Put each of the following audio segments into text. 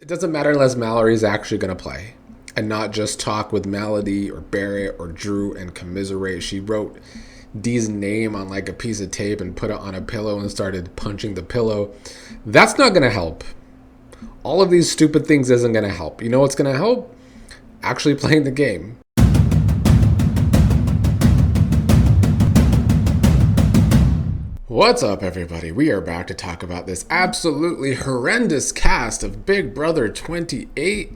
It doesn't matter unless Mallory's actually going to play and not just talk with Melody or Barrett or Drew and commiserate. She wrote Dee's name on like a piece of tape and put it on a pillow and started punching the pillow. That's not going to help. All of these stupid things isn't going to help. You know what's going to help? Actually playing the game. What's up, everybody? We are back to talk about this absolutely horrendous cast of Big Brother 28,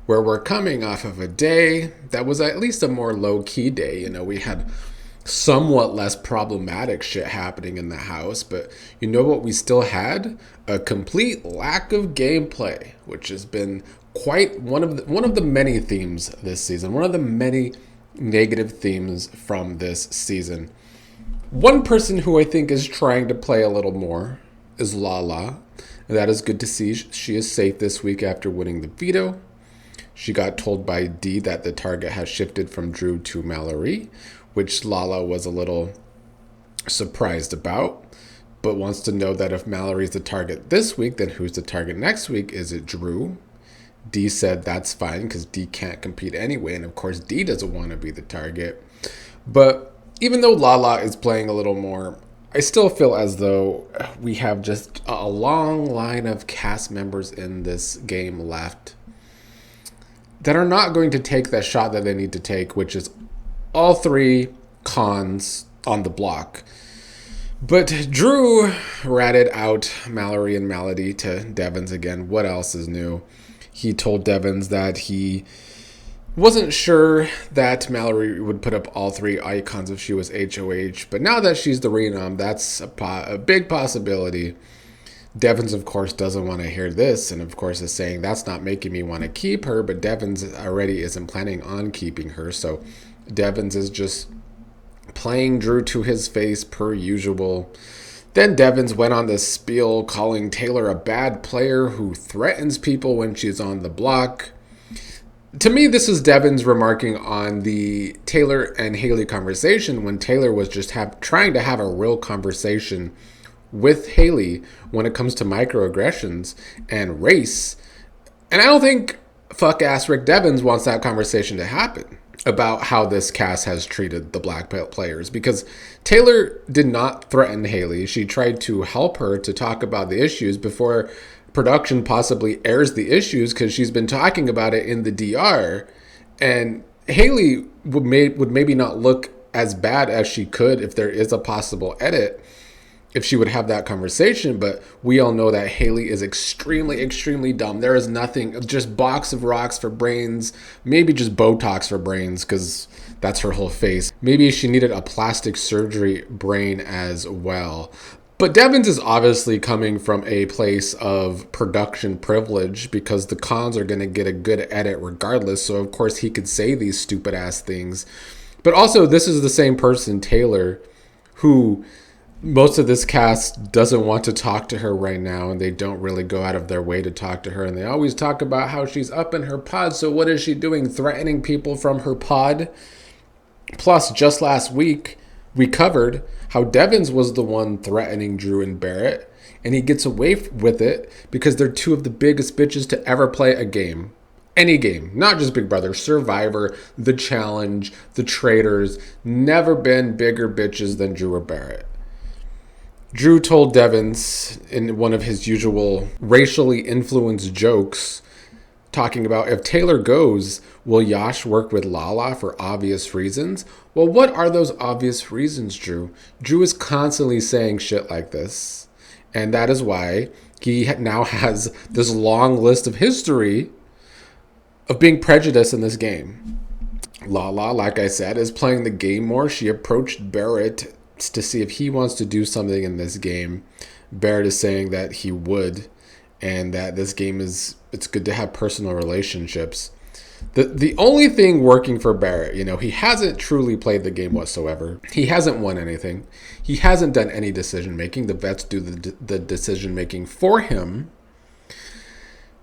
where we're coming off of a day that was at least a more low-key day. You know, we had somewhat less problematic shit happening in the house, but you know what we still had? A complete lack of gameplay, which has been quite one of the many themes this season, one of the many negative themes from this season. One person who I think is trying to play a little more is Lala. And that is good to see. She is safe this week after winning the veto. She got told by Dee that the target has shifted from Drew to Mallerie, which Lala was a little surprised about, but wants to know that if Mallory's the target this week, then who's the target next week? Is it Drew? Dee said that's fine because Dee can't compete anyway, and of course Dee doesn't want to be the target. But even though Lala is playing a little more, I still feel as though we have just a long line of cast members in this game left that are not going to take that shot that they need to take, which is all three cons on the block. But Drew ratted out Mallory and Melody to Devens again. What else is new? He told Devens that he wasn't sure that Mallory would put up all three icons if she was HOH, but now that she's the renom, that's a big possibility. Devens, of course, doesn't want to hear this, and of course is saying that's not making me want to keep her, but Devens already isn't planning on keeping her, so Devens is just playing Drew to his face per usual. Then Devens went on this spiel calling Taylor a bad player who threatens people when she's on the block. To me, this is Devens remarking on the Taylor and Haley conversation when Taylor was just trying to have a real conversation with Haley when it comes to microaggressions and race. And I don't think fuck-ass Rick Devens wants that conversation to happen about how this cast has treated the black players, because Taylor did not threaten Haley. She tried to help her to talk about the issues before production possibly airs the issues, because she's been talking about it in the DR, and Haley would maybe not look as bad as she could if there is a possible edit if she would have that conversation, but we all know that Haley is extremely dumb. There is nothing, just box of rocks for brains, maybe just Botox for brains, because that's her whole face. Maybe she needed a plastic surgery brain as well. But Devens is obviously coming from a place of production privilege, because the cons are going to get a good edit regardless, so of course he could say these stupid ass things. But also, this is the same person, Taylor, who most of this cast doesn't want to talk to her right now, and they don't really go out of their way to talk to her, and they always talk about how she's up in her pod. So what is she doing? Threatening people from her pod? Plus, just last week, we covered how Devens was the one threatening Drew and Barrett, and he gets away with it because they're two of the biggest bitches to ever play a game. Any game, not just Big Brother, Survivor, The Challenge, The Traitors, never been bigger bitches than Drew or Barrett. Drew told Devens in one of his usual racially influenced jokes, talking about if Taylor goes, will Yash work with Lala for obvious reasons? Well, what are those obvious reasons, Drew? Drew is constantly saying shit like this. And that is why he now has this long list of history of being prejudiced in this game. Lala, like I said, is playing the game more. She approached Barrett to see if he wants to do something in this game. Barrett is saying that he would, and that this game it's good to have personal relationships. The only thing working for Barrett, he hasn't truly played the game whatsoever. He hasn't won anything. He hasn't done any decision making. The vets do the decision making for him.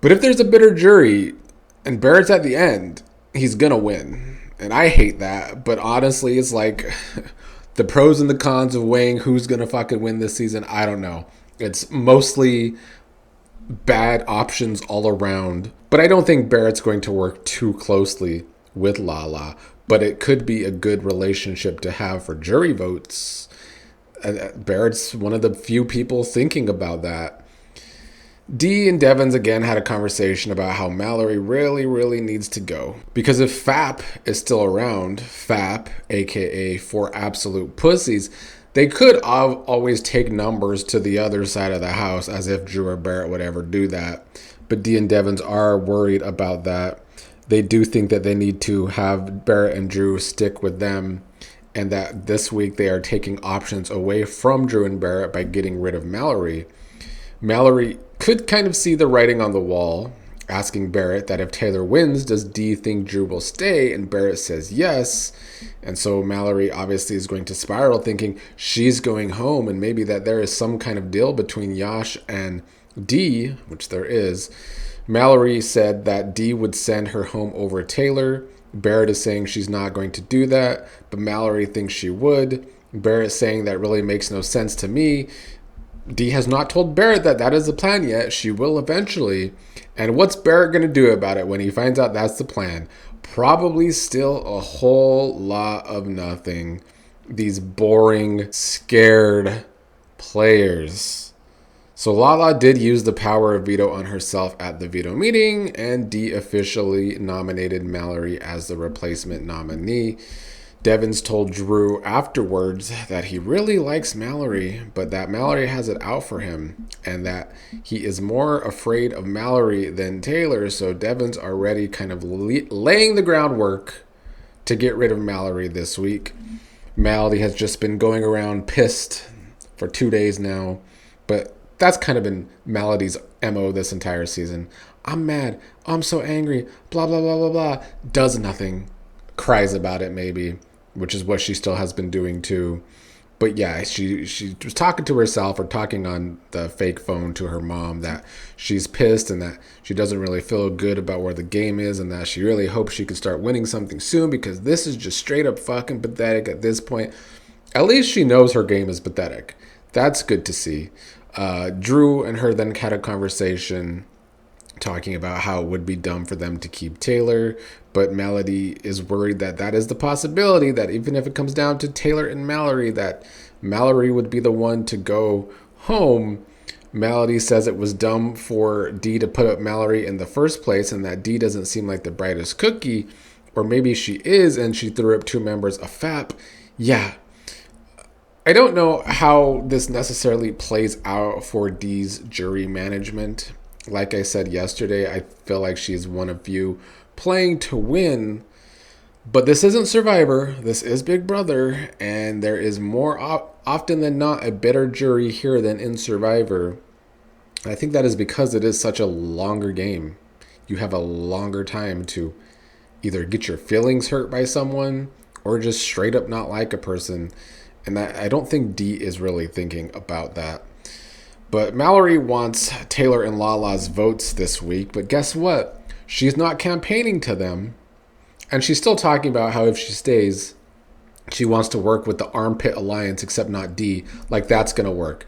But if there's a bitter jury and Barrett's at the end, he's gonna win. And I hate that, but honestly, it's like the pros and the cons of weighing who's going to fucking win this season, I don't know. It's mostly bad options all around. But I don't think Barrett's going to work too closely with Lala. But it could be a good relationship to have for jury votes. Barrett's one of the few people thinking about that. Dee and Devens again had a conversation about how Mallory really, really needs to go. Because if FAP is still around, FAP, aka For Absolute Pussies, they could always take numbers to the other side of the house, as if Drew or Barrett would ever do that. But Dee and Devens are worried about that. They do think that they need to have Barrett and Drew stick with them, and that this week they are taking options away from Drew and Barrett by getting rid of Mallory. Mallory could kind of see the writing on the wall, asking Barrett that if Taylor wins, does Dee think Drew will stay? And Barrett says yes. And so Mallory obviously is going to spiral, thinking she's going home, and maybe that there is some kind of deal between Yash and Dee, which there is. Mallory said that Dee would send her home over Taylor. Barrett is saying she's not going to do that, but Mallory thinks she would. Barrett saying that really makes no sense to me. Dee has not told Barrett that that is the plan yet. She will eventually. And what's Barrett going to do about it when he finds out that's the plan? Probably still a whole lot of nothing. These boring, scared players. So Lala did use the power of veto on herself at the veto meeting, and Dee officially nominated Mallory as the replacement nominee. Devens told Drew afterwards that he really likes Mallory, but that Mallory has it out for him, and that he is more afraid of Mallory than Taylor. So Devens already kind of laying the groundwork to get rid of Mallory this week. Mallory has just been going around pissed for 2 days now, but that's kind of been Mallory's MO this entire season. I'm mad. I'm so angry. Blah, blah, blah, blah, blah. Does nothing. Cries about it maybe, which is what she still has been doing too. But yeah, she was talking to herself, or talking on the fake phone to her mom, that she's pissed and that she doesn't really feel good about where the game is, and that she really hopes she can start winning something soon, because this is just straight up fucking pathetic at this point. At least she knows her game is pathetic. That's good to see. Drew and her then had a conversation talking about how it would be dumb for them to keep Taylor, but Mallory is worried that that is the possibility, that even if it comes down to Taylor and Mallory, that Mallory would be the one to go home. Mallory says it was dumb for Dee to put up Mallory in the first place, and that Dee doesn't seem like the brightest cookie, or maybe she is, and she threw up 2 members of FAP. Yeah. I don't know how this necessarily plays out for Dee's jury management. Like I said yesterday, I feel like she's one of few playing to win. But this isn't Survivor. This is Big Brother. And there is more often than not a better jury here than in Survivor. I think that is because it is such a longer game. You have a longer time to either get your feelings hurt by someone or just straight up not like a person. And I don't think Dee is really thinking about that. But Mallory wants Taylor and Lala's votes this week. But guess what? She's not campaigning to them. And she's still talking about how if she stays, she wants to work with the Armpit Alliance, except not Dee. Like that's going to work.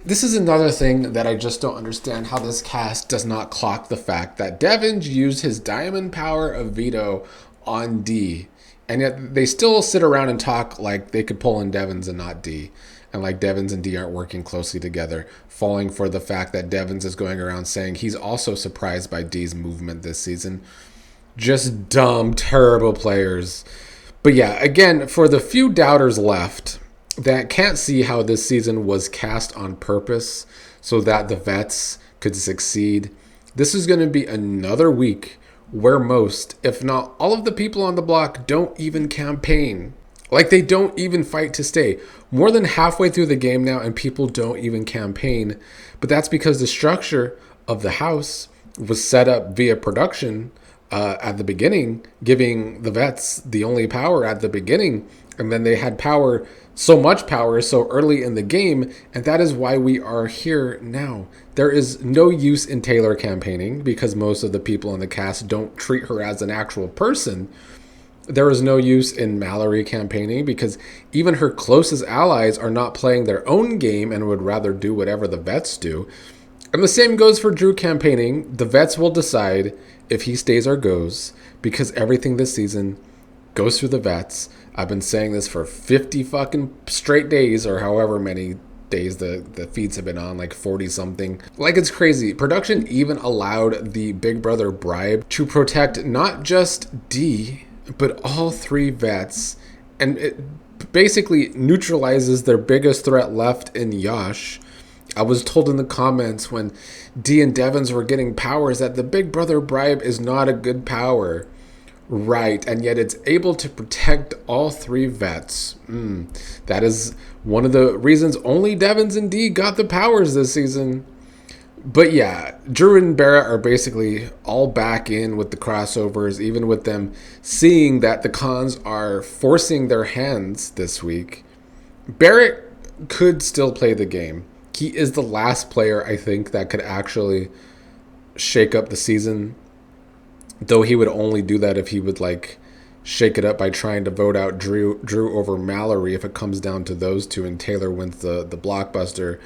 This is another thing that I just don't understand, how this cast does not clock the fact that Devens used his diamond power of veto on Dee. And yet they still sit around and talk like they could pull in Devens and not Dee. And like Devens and Dee aren't working closely together, falling for the fact that Devens is going around saying he's also surprised by Dee's movement this season. Just dumb, terrible players. But yeah, again, for the few doubters left that can't see how this season was cast on purpose so that the vets could succeed, this is going to be another week where most, if not all of the people on the block don't even campaign. Like they don't even fight to stay. More than halfway through the game now and people don't even campaign. But that's because the structure of the house was set up via production at the beginning, giving the vets the only power at the beginning. And then they had power, so much power, so early in the game. And that is why we are here now. There is no use in Taylor campaigning because most of the people in the cast don't treat her as an actual person. There is no use in Mallory campaigning because even her closest allies are not playing their own game and would rather do whatever the vets do. And the same goes for Drew campaigning. The vets will decide if he stays or goes, because everything this season goes through the vets. I've been saying this for 50 fucking straight days, or however many days the feeds have been on, like 40 something. Like, it's crazy. Production even allowed the Big Brother bribe to protect not just Dee, but all three vets. And it basically neutralizes their biggest threat left in Yash. I was told in the comments when Dee and Devens were getting powers that the Big Brother bribe is not a good power. Right, and yet it's able to protect all three vets. That is one of the reasons only Devens and Dee got the powers this season. But yeah, Drew and Barrett are basically all back in with the crossovers, even with them seeing that the cons are forcing their hands this week. Barrett could still play the game. He is the last player, I think, that could actually shake up the season. Though he would only do that if he would like shake it up by trying to vote out Drew over Mallory if it comes down to those two and Taylor wins the blockbuster.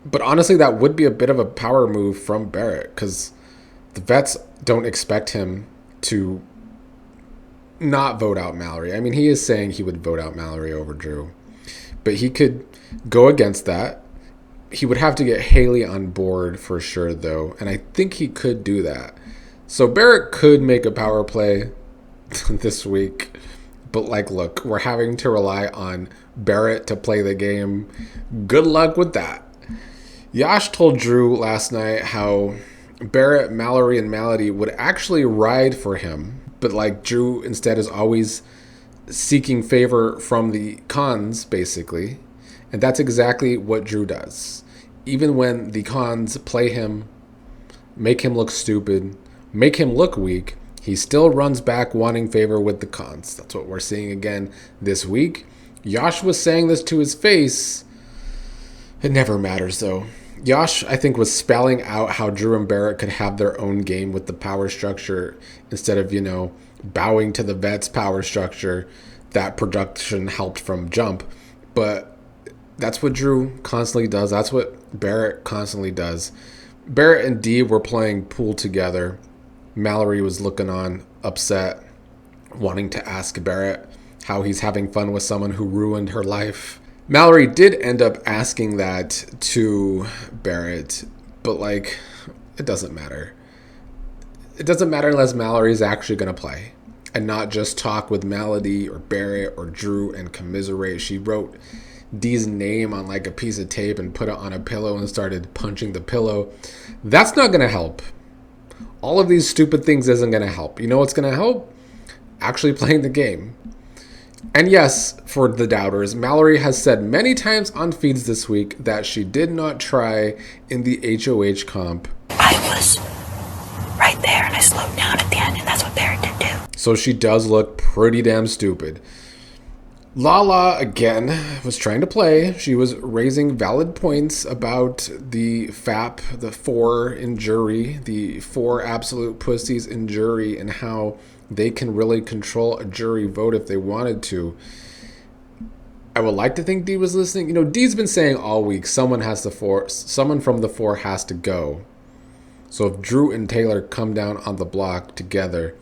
But honestly, that would be a bit of a power move from Barrett, because the vets don't expect him to not vote out Mallory. I mean, he is saying he would vote out Mallory over Drew, but he could go against that. He would have to get Haley on board for sure, though, and I think he could do that. So Barrett could make a power play this week. But, like, look, we're having to rely on Barrett to play the game. Good luck with that. Yash told Drew last night how Barrett, Mallory, and Mallerie would actually ride for him. But, like, Drew instead is always seeking favor from the cons, basically. And that's exactly what Drew does. Even when the cons play him, make him look stupid, make him look weak, he still runs back wanting favor with the cons. That's what we're seeing again this week. Yash was saying this to his face. It never matters, though. Yash, I think, was spelling out how Drew and Barrett could have their own game with the power structure instead of, bowing to the vets' power structure that production helped from jump. But that's what Drew constantly does. That's what Barrett constantly does. Barrett and Dee were playing pool together. Mallory was looking on, upset, wanting to ask Barrett how he's having fun with someone who ruined her life. Mallory did end up asking that to Barrett, but, like, it doesn't matter. It doesn't matter unless Mallory's actually going to play and not just talk with Melody or Barrett or Drew and commiserate. She wrote Dee's name on, like, a piece of tape and put it on a pillow and started punching the pillow. That's not going to help. All of these stupid things isn't going to help. You know what's going to help? Actually playing the game. And yes, for the doubters, Mallory has said many times on feeds this week that she did not try in the HOH comp. I was right there and I slowed down at the end, and that's what Barrett did too. So she does look pretty damn stupid. Lala, again, was trying to play. She was raising valid points about the FAP, the 4 in jury, the 4 absolute pussies in jury, and how they can really control a jury vote if they wanted to. I would like to think Dee was listening. Dee's been saying all week someone from the 4 has to go. So if Drew and Taylor come down on the block together,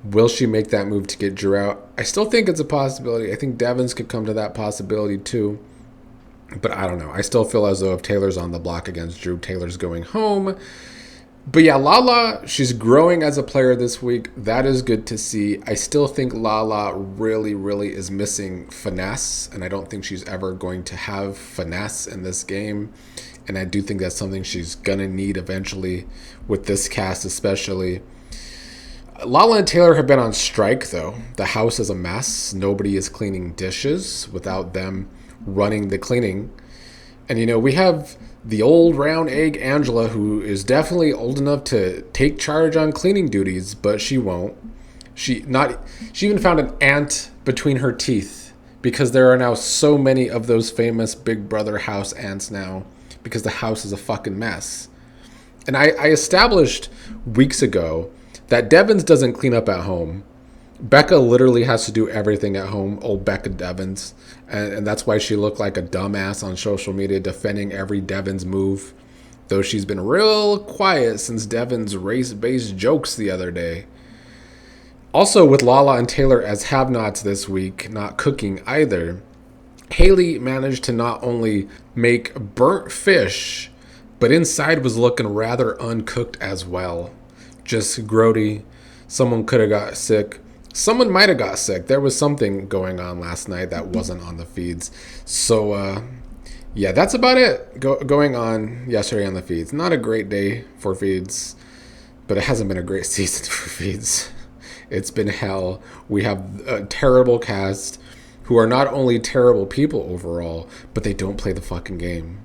will she make that move to get Drew out? I still think it's a possibility. I think Devens could come to that possibility too. But I don't know. I still feel as though if Taylor's on the block against Drew, Taylor's going home. But yeah, Lala, she's growing as a player this week. That is good to see. I still think Lala really, really is missing finesse. And I don't think she's ever going to have finesse in this game. And I do think that's something she's going to need eventually with this cast especially. Lala and Taylor have been on strike, though. The house is a mess. Nobody is cleaning dishes without them running the cleaning. And, we have the old round egg Angela, who is definitely old enough to take charge on cleaning duties, but she won't. She even found an ant between her teeth, because there are now so many of those famous Big Brother house ants now, because the house is a fucking mess. And I established weeks ago that Devens doesn't clean up at home. Becca literally has to do everything at home, old Becca Devens. And that's why she looked like a dumbass on social media defending every Devens move. though she's been real quiet since Devens' race-based jokes the other day. Also, with Lala and Taylor as have-nots this week, not cooking either, Haley managed to not only make burnt fish, but inside was looking rather uncooked as well. Just grody. Someone could have got sick. Someone might have got sick. There was something going on last night that wasn't on the feeds. So, yeah, that's about it going on yesterday on the feeds. Not a great day for feeds, but it hasn't been a great season for feeds. It's been hell. We have a terrible cast who are not only terrible people overall, but they don't play the fucking game.